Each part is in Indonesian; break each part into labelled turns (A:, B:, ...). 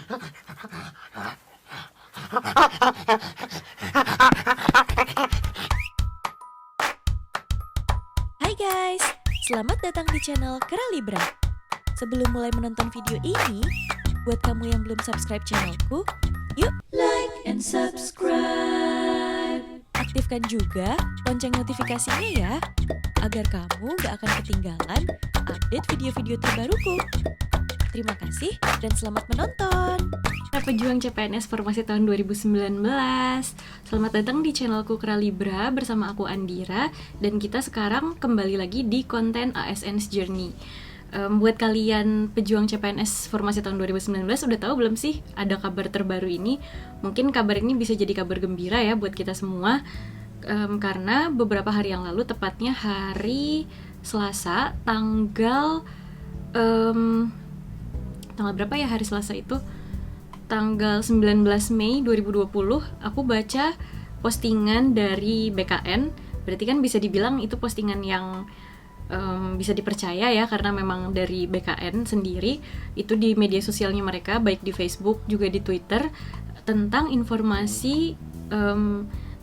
A: Hai guys, selamat datang di channel Keralibra. Sebelum mulai menonton video ini, buat kamu yang belum subscribe channelku, yuk like and subscribe. Aktifkan juga lonceng notifikasinya ya, agar kamu gak akan ketinggalan update video-video terbaruku. Terima kasih dan selamat menonton.
B: Pejuang CPNS Formasi tahun 2019. Selamat datang di channelku Keralibra bersama aku Andira, dan kita sekarang kembali lagi di konten ASN's Journey. Buat kalian pejuang CPNS Formasi tahun 2019, udah tahu belum sih ada kabar terbaru ini? Mungkin kabar ini bisa jadi kabar gembira ya buat kita semua, karena beberapa hari yang lalu, tepatnya hari Selasa, tanggal berapa ya hari Selasa itu? Tanggal 19 Mei 2020, aku baca postingan dari BKN. Berarti kan bisa dibilang itu postingan yang bisa dipercaya ya, karena memang dari BKN sendiri, itu di media sosialnya mereka, baik di Facebook juga di Twitter, tentang informasi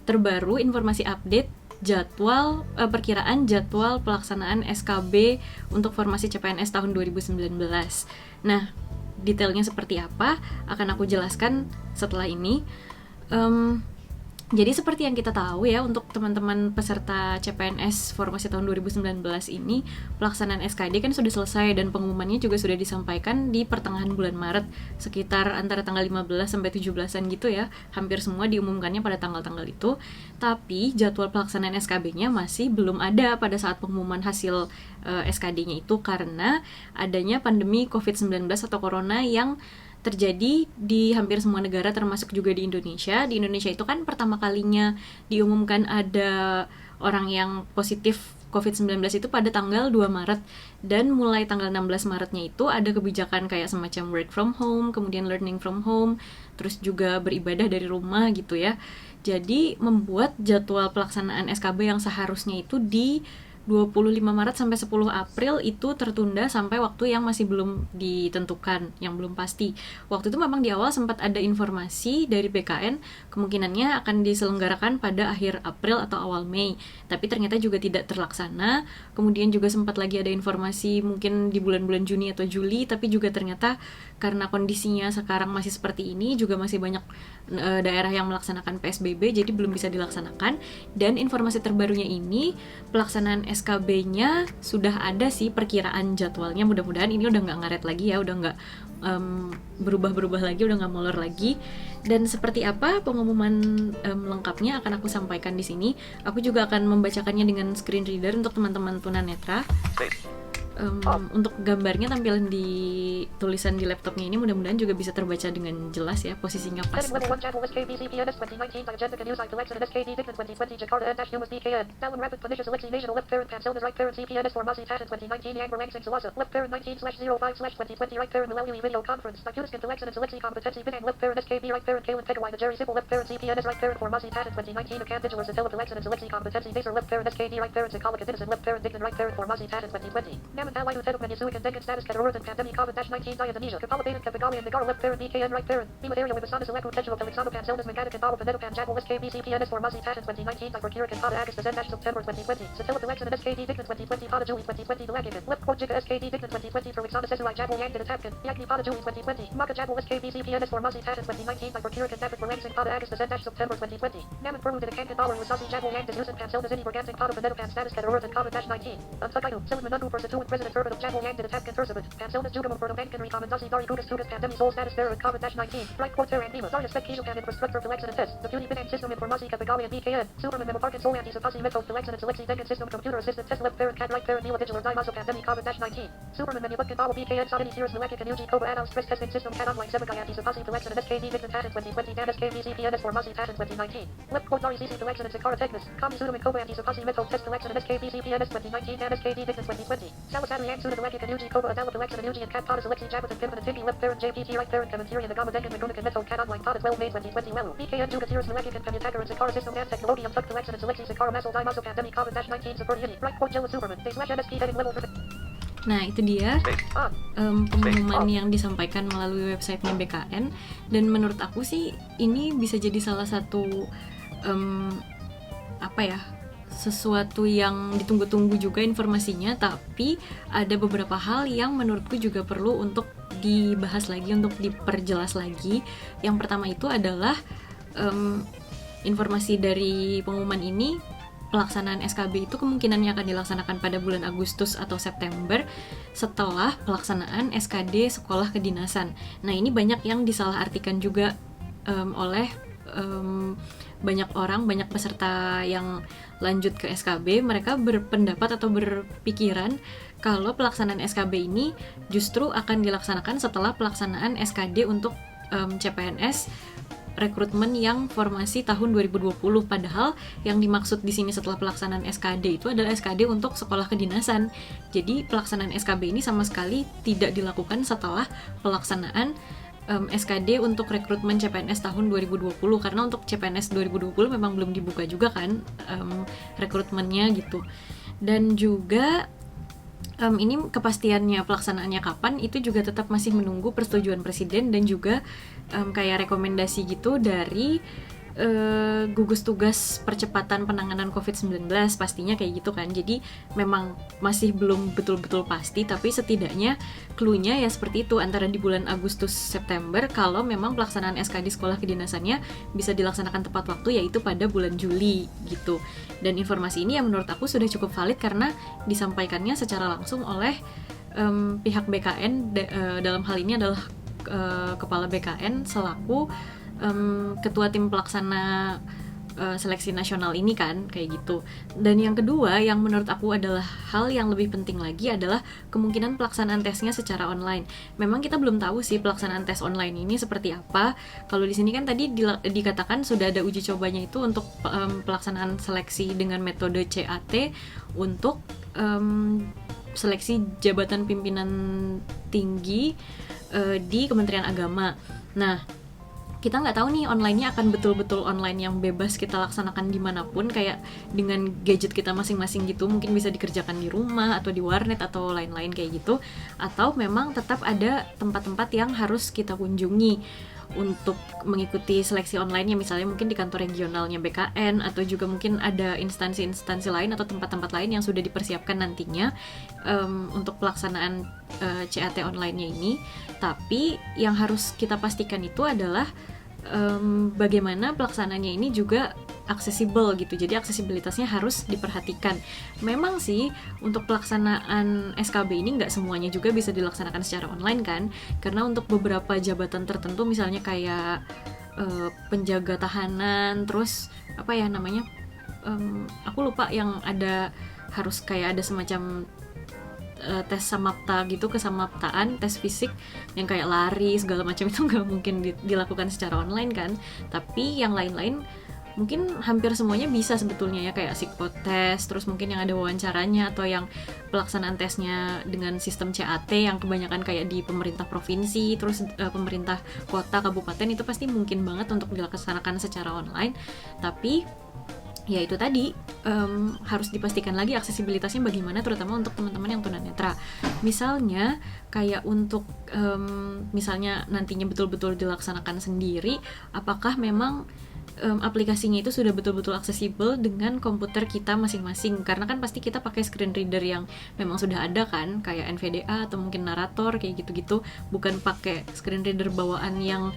B: terbaru, informasi update jadwal perkiraan jadwal pelaksanaan SKB untuk formasi CPNS tahun 2019. Nah, detailnya seperti apa akan aku jelaskan setelah ini. Jadi seperti yang kita tahu ya, untuk teman-teman peserta CPNS Formasi tahun 2019 ini, pelaksanaan SKD kan sudah selesai dan pengumumannya juga sudah disampaikan di pertengahan bulan Maret, sekitar antara tanggal 15 sampai 17-an gitu ya. Hampir semua diumumkannya pada tanggal-tanggal itu. Tapi jadwal pelaksanaan SKB-nya masih belum ada pada saat pengumuman hasil SKD-nya itu, karena adanya pandemi COVID-19 atau Corona yang terjadi di hampir semua negara, termasuk juga di Indonesia. Di Indonesia itu kan pertama kalinya diumumkan ada orang yang positif COVID-19 itu pada tanggal 2 Maret, dan mulai tanggal 16 Maretnya itu ada kebijakan kayak semacam work from home, kemudian learning from home, terus juga beribadah dari rumah gitu ya. Jadi membuat jadwal pelaksanaan SKB yang seharusnya itu di 25 Maret sampai 10 April itu tertunda sampai waktu yang masih belum ditentukan, yang belum pasti. Waktu itu memang di awal sempat ada informasi dari BKN kemungkinannya akan diselenggarakan pada akhir April atau awal Mei, tapi ternyata juga tidak terlaksana. Kemudian juga sempat lagi ada informasi mungkin di bulan-bulan Juni atau Juli, tapi juga ternyata karena kondisinya sekarang masih seperti ini, juga masih banyak daerah yang melaksanakan PSBB, jadi belum bisa dilaksanakan. Dan informasi terbarunya ini, pelaksanaan SKB-nya sudah ada sih perkiraan jadwalnya. Mudah-mudahan ini udah nggak ngaret lagi ya, udah nggak berubah-berubah lagi, udah nggak molor lagi. Dan seperti apa pengumuman lengkapnya akan aku sampaikan di sini. Aku juga akan membacakannya dengan screen reader untuk teman-teman tunanetra. Untuk gambarnya tampilan di tulisan di laptopnya ini mudah-mudahan juga bisa terbaca dengan jelas ya, posisinya pas. Allied with Edwin Yasuik and Denkin status Category and Pandemic COVID-19 Indonesia. Kapala Bayan Kapagali and Negara Left Parent BKN Right Parent. Email with Asana Select Potential Alexander Panselmas Mechanic and Bottle Panedopan Jadwal SKB CPNS for Muzzy Patent 2019 by Procuric and Pada Agus the Zen September 2020. Satilla Election and SKD Dictan 2020 Pada Julie 2020 the Lagigan. Lip Quote Jika SKD Dictan 2020 for Exana Sessuai Jadwal Yang Did Atapkan. Yakni Pada Julie 2020. Maka Jadwal SKB CPNS for Muzzy Patent 2019 by Procuric and Napit for Lansing Pada Agus the Zen September 2020. Naman Peru Did Kankan Dollar Wasasi Jadwal Yang Did Usan Panselmas Ini Bergansing Pada Panedopan status Category and COVID-19. Unsubtitled. Silliman Undu for Satu President Turbid of Jadwal Yang Did Atapkan Panselmas juga memperdomankan rekomendasi dari gugus tugas pandemi soal status darurat COVID-19. Right quote and Bima. Zarya spek kijilkan infrastruktur pelaksanaan tes. Deputy Pinang Sistem Informasi Kapagalian BKN. Superman Memoparkan Sol Antisipasi Metode pelaksanaan seleksi dengan sistem computer assistant test lab parent cat right parent nila digital dai masuk pandemi COVID-19. Superman menyebutkan bahwa BKN saat ini serius melakukan uji coba anal stress testing system cat online sebagai antisipasi pelaksanaan SKD Dictan Patent 2020 dan SKB CPNS Formasi Patent 2019. Lip quote dari sisi pelaksanaan Sekara Teknis. Kami sudah mencoba antisipasi metode test pelaksanaan SKB CPNS 2019 dan SKD Dictan 2020. Salah satu yang sudah melakukan uji coba adalah pelaksanaan uji cat pada seleksi jabatan pimpinan tinggi lip parent JPT right parent kementerian agama dengan menggunakan metode cat online pada 12 Mei 2020 lalu. BKN juga serius melakukan penyetakan Sekara sistem dan teknologi untuk pelaksanaan seleksi Sekara masuk dai masuk pandemi COVID-19 seperti ini. Right quote Jella Superman. /NSP heading level Nah, itu dia pengumuman yang disampaikan melalui websitenya BKN, dan menurut aku sih ini bisa jadi salah satu sesuatu yang ditunggu-tunggu juga informasinya, tapi ada beberapa hal yang menurutku juga perlu untuk dibahas lagi, untuk diperjelas lagi. Yang pertama itu adalah informasi dari pengumuman ini, pelaksanaan SKB itu kemungkinannya akan dilaksanakan pada bulan Agustus atau September setelah pelaksanaan SKD sekolah kedinasan. Nah, ini banyak yang disalahartikan juga oleh banyak orang, banyak peserta yang lanjut ke SKB. Mereka berpendapat atau berpikiran kalau pelaksanaan SKB ini justru akan dilaksanakan setelah pelaksanaan SKD untuk CPNS rekrutmen yang formasi tahun 2020, padahal yang dimaksud di sini setelah pelaksanaan SKD itu adalah SKD untuk sekolah kedinasan. Jadi pelaksanaan SKB ini sama sekali tidak dilakukan setelah pelaksanaan SKD untuk rekrutmen CPNS tahun 2020, karena untuk CPNS 2020 memang belum dibuka juga kan rekrutmennya gitu. Dan juga ini kepastiannya pelaksanaannya kapan itu juga tetap masih menunggu persetujuan presiden dan juga kayak rekomendasi gitu dari gugus tugas percepatan penanganan COVID-19, pastinya kayak gitu kan. Jadi memang masih belum betul-betul pasti, tapi setidaknya clue-nya ya seperti itu, antara di bulan Agustus September kalau memang pelaksanaan SKD sekolah kedinasannya bisa dilaksanakan tepat waktu, yaitu pada bulan Juli gitu. Dan informasi ini ya menurut aku sudah cukup valid karena disampaikannya secara langsung oleh pihak BKN, dalam hal ini adalah kepala BKN selaku ketua tim pelaksana seleksi nasional ini kan, kayak gitu. Dan yang kedua yang menurut aku adalah hal yang lebih penting lagi adalah kemungkinan pelaksanaan tesnya secara online. Memang kita belum tahu sih pelaksanaan tes online ini seperti apa. Kalau di sini kan tadi dikatakan sudah ada uji cobanya itu untuk pelaksanaan seleksi dengan metode CAT untuk seleksi jabatan pimpinan tinggi di Kementerian Agama. Nah, kita nggak tahu nih online-nya akan betul-betul online yang bebas kita laksanakan dimanapun, kayak dengan gadget kita masing-masing gitu, mungkin bisa dikerjakan di rumah atau di warnet atau lain-lain kayak gitu, atau memang tetap ada tempat-tempat yang harus kita kunjungi untuk mengikuti seleksi online-nya, misalnya mungkin di kantor regionalnya BKN, atau juga mungkin ada instansi-instansi lain atau tempat-tempat lain yang sudah dipersiapkan nantinya untuk pelaksanaan CAT online-nya ini. Tapi yang harus kita pastikan itu adalah bagaimana pelaksanaannya ini juga aksesibel gitu. Jadi aksesibilitasnya harus diperhatikan. Memang sih untuk pelaksanaan SKB ini nggak semuanya juga bisa dilaksanakan secara online kan, karena untuk beberapa jabatan tertentu misalnya kayak penjaga tahanan, terus apa ya namanya, aku lupa, yang ada harus kayak ada semacam tes samapta gitu, kesamaptaan, tes fisik yang kayak lari segala macam, itu nggak mungkin dilakukan secara online kan. Tapi yang lain-lain mungkin hampir semuanya bisa sebetulnya ya, kayak psikotes, terus mungkin yang ada wawancaranya, atau yang pelaksanaan tesnya dengan sistem CAT yang kebanyakan kayak di pemerintah provinsi, terus pemerintah kota, kabupaten, itu pasti mungkin banget untuk dilaksanakan secara online. Tapi ya itu tadi, harus dipastikan lagi aksesibilitasnya bagaimana, terutama untuk teman-teman yang tunanetra. Misalnya kayak untuk misalnya nantinya betul-betul dilaksanakan sendiri, apakah memang aplikasinya itu sudah betul-betul aksesibel dengan komputer kita masing-masing, karena kan pasti kita pakai screen reader yang memang sudah ada kan, kayak NVDA atau mungkin Narator kayak gitu-gitu, bukan pakai screen reader bawaan yang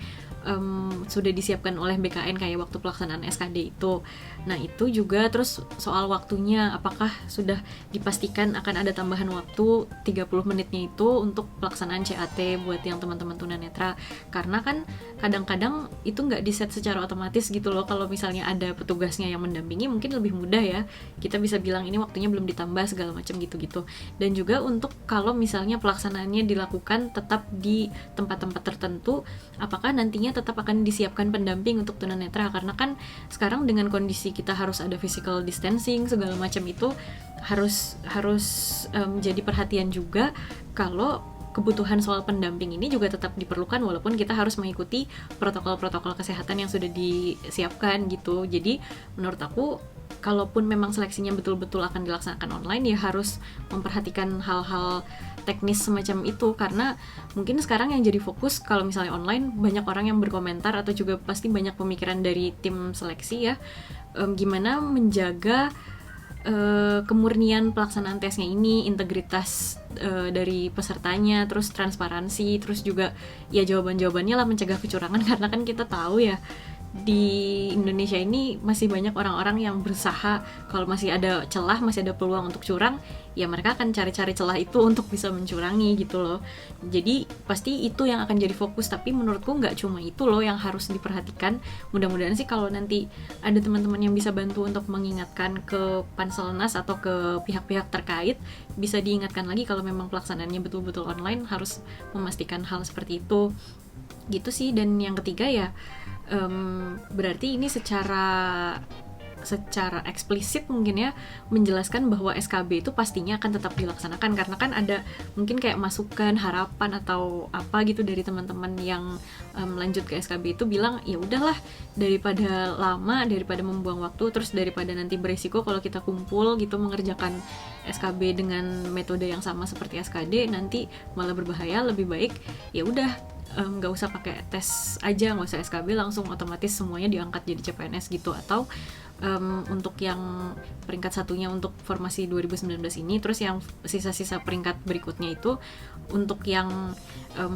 B: sudah disiapkan oleh BKN kayak waktu pelaksanaan SKD itu. Nah itu juga, terus soal waktunya, apakah sudah dipastikan akan ada tambahan waktu 30 menitnya itu untuk pelaksanaan CAT buat yang teman-teman tunanetra, karena kan kadang-kadang itu nggak di-set secara otomatis gitu loh. Kalau misalnya ada petugasnya yang mendampingi mungkin lebih mudah ya, kita bisa bilang ini waktunya belum ditambah segala macam gitu-gitu. Dan juga untuk kalau misalnya pelaksanaannya dilakukan tetap di tempat-tempat tertentu, apakah nantinya tetap akan disiapkan pendamping untuk tunanetra, karena kan sekarang dengan kondisi kita harus ada physical distancing segala macam, itu harus jadi perhatian juga kalau kebutuhan soal pendamping ini juga tetap diperlukan walaupun kita harus mengikuti protokol-protokol kesehatan yang sudah disiapkan gitu. Jadi menurut aku kalaupun memang seleksinya betul-betul akan dilaksanakan online, ya harus memperhatikan hal-hal teknis semacam itu, karena mungkin sekarang yang jadi fokus kalau misalnya online, banyak orang yang berkomentar atau juga pasti banyak pemikiran dari tim seleksi ya, gimana menjaga kemurnian pelaksanaan tesnya ini, integritas dari pesertanya, terus transparansi, terus juga ya jawaban-jawabannya lah, mencegah kecurangan. Karena kan kita tahu ya di Indonesia ini masih banyak orang-orang yang berusaha, kalau masih ada celah, masih ada peluang untuk curang, ya mereka akan cari-cari celah itu untuk bisa mencurangi gitu loh. Jadi pasti itu yang akan jadi fokus, tapi menurutku nggak cuma itu loh yang harus diperhatikan. Mudah-mudahan sih kalau nanti ada teman-teman yang bisa bantu untuk mengingatkan ke Panselnas atau ke pihak-pihak terkait, bisa diingatkan lagi kalau memang pelaksanaannya betul-betul online, harus memastikan hal seperti itu gitu sih. Dan yang ketiga ya, berarti ini secara eksplisit mungkin ya menjelaskan bahwa SKB itu pastinya akan tetap dilaksanakan, karena kan ada mungkin kayak masukan, harapan atau apa gitu dari teman-teman yang lanjut ke SKB itu bilang, ya udahlah, daripada lama, daripada membuang waktu, terus daripada nanti beresiko kalau kita kumpul gitu mengerjakan SKB dengan metode yang sama seperti SKD, nanti malah berbahaya. Lebih baik ya udah, nggak usah pakai tes aja, nggak usah SKB, langsung otomatis semuanya diangkat jadi CPNS gitu. Atau untuk yang peringkat satunya untuk formasi 2019 ini, terus yang sisa-sisa peringkat berikutnya itu untuk yang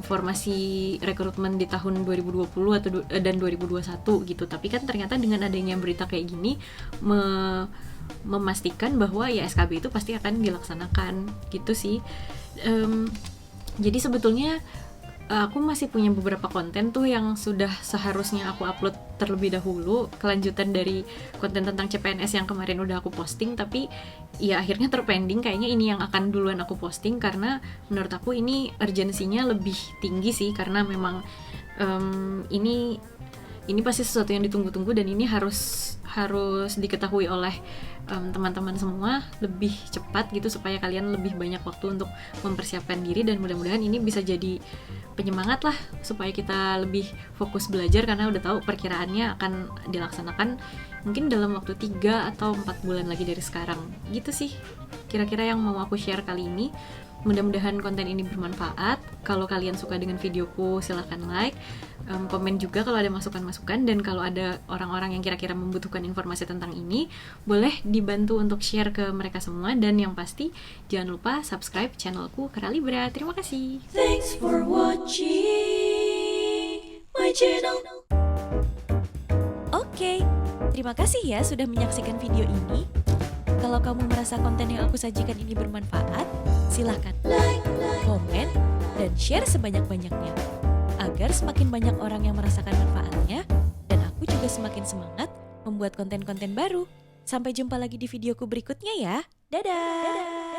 B: formasi rekrutmen di tahun 2020 atau dan 2021 gitu. Tapi kan ternyata dengan adanya berita kayak gini memastikan bahwa ya SKB itu pasti akan dilaksanakan gitu sih. Jadi sebetulnya aku masih punya beberapa konten tuh yang sudah seharusnya aku upload terlebih dahulu, kelanjutan dari konten tentang CPNS yang kemarin udah aku posting, tapi ya akhirnya terpending. Kayaknya ini yang akan duluan aku posting, karena menurut aku ini urgensinya lebih tinggi sih, karena memang ini pasti sesuatu yang ditunggu-tunggu, dan ini harus diketahui oleh teman-teman semua lebih cepat gitu, supaya kalian lebih banyak waktu untuk mempersiapkan diri. Dan mudah-mudahan ini bisa jadi penyemangat lah supaya kita lebih fokus belajar, karena udah tahu perkiraannya akan dilaksanakan mungkin dalam waktu 3 atau 4 bulan lagi dari sekarang gitu sih kira-kira yang mau aku share kali ini. Mudah-mudahan konten ini bermanfaat. Kalau kalian suka dengan videoku, silahkan like, komen juga kalau ada masukan-masukan, dan kalau ada orang-orang yang kira-kira membutuhkan informasi tentang ini, boleh dibantu untuk share ke mereka semua. Dan yang pasti, jangan lupa subscribe channelku Keralibra. Terima kasih.
A: Thanks for watching my channel. Oke, terima kasih ya sudah menyaksikan video ini. Kalau kamu merasa konten yang aku sajikan ini bermanfaat, silahkan like, komen, dan share sebanyak-banyaknya, agar semakin banyak orang yang merasakan manfaatnya, dan aku juga semakin semangat membuat konten-konten baru. Sampai jumpa lagi di videoku berikutnya ya. Dadah!